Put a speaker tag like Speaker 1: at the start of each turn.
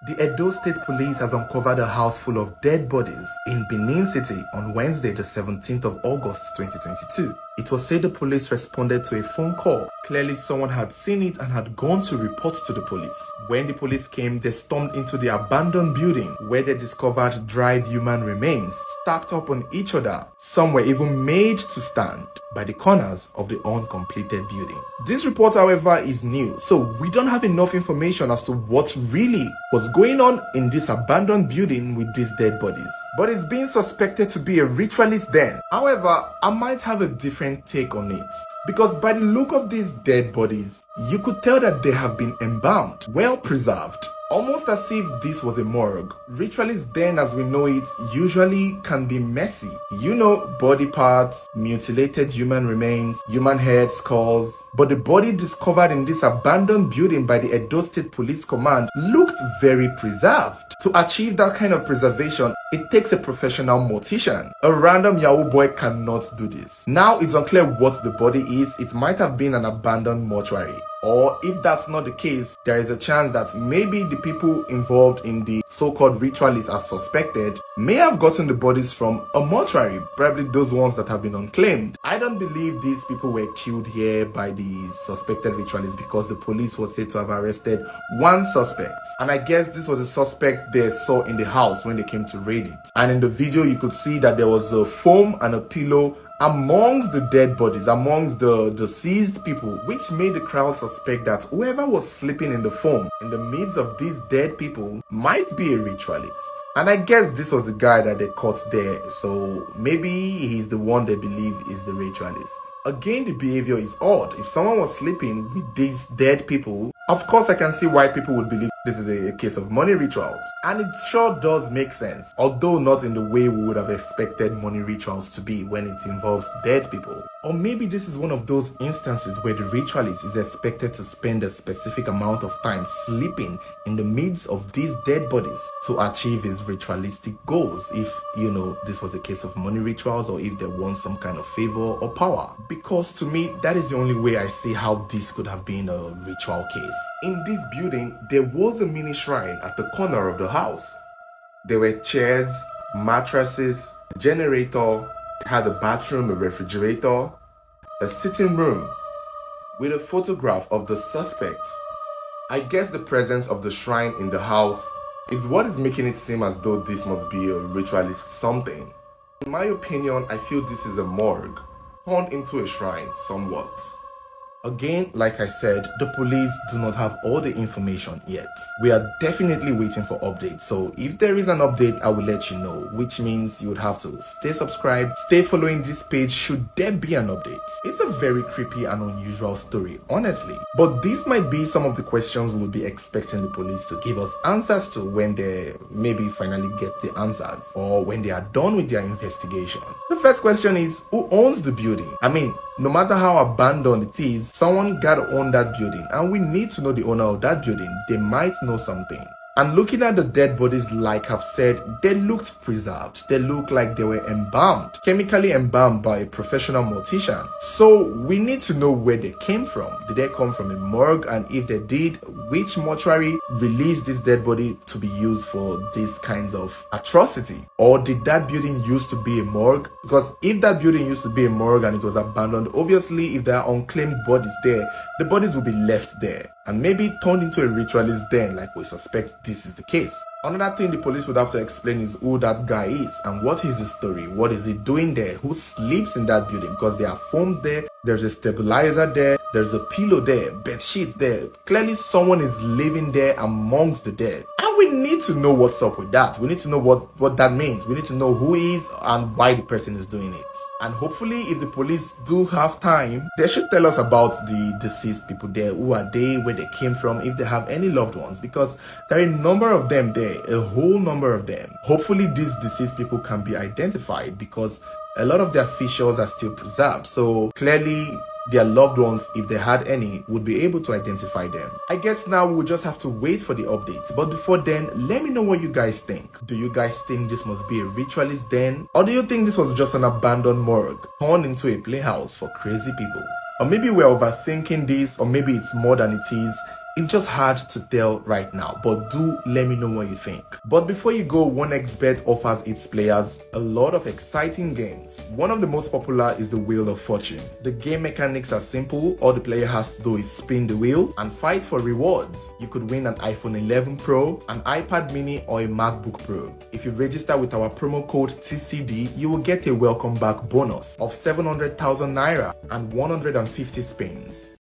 Speaker 1: The Edo State Police has uncovered a house full of dead bodies in Benin City on Wednesday, the 17th of August 2022. It was said the police responded to a phone call. Clearly, someone had seen it and had gone to report to the police. When the police came, they stormed into the abandoned building where they discovered dried human remains stacked up on each other. Some were even made to stand by the corners of the uncompleted building. This report, however, is new, so we don't have enough information as to what really was going on in this abandoned building with these dead bodies. But it's being suspected to be a ritualist den. However, I might have a different take on it, because by the look of these dead bodies, you could tell that they have been embalmed, well preserved. Almost as if this was a morgue. Ritualist den as we know it usually can be messy. You know, body parts, mutilated human remains, human heads, skulls. But the body discovered in this abandoned building by the Edo State Police Command looked very preserved. To achieve that kind of preservation, it takes a professional mortician. A random Yahoo boy cannot do this. Now it's unclear what the body is. It might have been an abandoned mortuary. Or if that's not the case, there is a chance that maybe the people involved in the so-called ritualists as suspected may have gotten the bodies from a mortuary, probably those ones that have been unclaimed. I don't believe these people were killed here by the suspected ritualists because the police was said to have arrested one suspect. And I guess this was a suspect they saw in the house when they came to raid it. And in the video you could see that there was a foam and a pillow amongst the dead bodies, amongst the deceased people, which made the crowd suspect that whoever was sleeping in the foam in the midst of these dead people might be a ritualist. And I guess this was the guy that they caught there, so maybe he's the one they believe is the ritualist. Again, the behavior is odd. If someone was sleeping with these dead people, of course I can see why people would believe this is a case of money rituals. And it sure does make sense, although not in the way we would have expected money rituals to be when it involves dead people. Or maybe this is one of those instances where the ritualist is expected to spend a specific amount of time sleeping in the midst of these dead bodies to achieve his ritualistic goals, if, you know, this was a case of money rituals or if they want some kind of favor or power. Because to me, that is the only way I see how this could have been a ritual case. In this building, there was a mini shrine at the corner of the house. There were chairs, mattresses, a generator, it had a bathroom, a refrigerator, a sitting room with a photograph of the suspect. I guess the presence of the shrine in the house is what is making it seem as though this must be a ritualist something. In my opinion, I feel this is a morgue turned into a shrine somewhat. Again, like I said, the police do not have all the information yet. We are definitely waiting for updates, so if there is an update, I will let you know, which means you would have to stay subscribed, stay following this page should there be an update. It's a very creepy and unusual story, honestly. But these might be some of the questions we will be expecting the police to give us answers to when they maybe finally get the answers, or when they are done with their investigation. The first question is, who owns the building? I mean, no matter how abandoned it is, someone gotta own that building, and we need to know the owner of that building. They might know something. And looking at the dead bodies, like I've said, they looked preserved. They looked like they were embalmed, chemically embalmed by a professional mortician. So we need to know where they came from. Did they come from a morgue? And if they did, which mortuary released this dead body to be used for these kinds of atrocity? Or did that building used to be a morgue? Because if that building used to be a morgue and it was abandoned, obviously if there are unclaimed bodies there, the bodies will be left there and maybe turned into a ritualist den, like we suspect this is the case. Another thing the police would have to explain is who that guy is and what is his story. What is he doing there? Who sleeps in that building? Because there are foams there, there's a stabilizer there, there's a pillow there, bed sheets there. Clearly someone is living there amongst the dead. And we need to know what's up with that. We need to know what that means. We need to know who he is and why the person is doing it. And hopefully if the police do have time, they should tell us about the deceased people there. Who are they? Where they came from? If they have any loved ones. Because there are a number of them there. A whole number of them. Hopefully these deceased people can be identified because a lot of their features are still preserved. So clearly their loved ones, if they had any, would be able to identify them. I guess now we'll just have to wait for the updates. But before then, let me know what you guys think. Do you guys think this must be a ritualist den? Or do you think this was just an abandoned morgue turned into a playhouse for crazy people? Or maybe we're overthinking this, or maybe it's more than it is. It's just hard to tell right now, but do let me know what you think. But before you go, 1xBet offers its players a lot of exciting games. One of the most popular is the Wheel of Fortune. The game mechanics are simple. All the player has to do is spin the wheel and fight for rewards. You could win an iPhone 11 Pro, an iPad mini, or a MacBook Pro. If you register with our promo code TCD, you will get a welcome back bonus of 700,000 naira and 150 spins.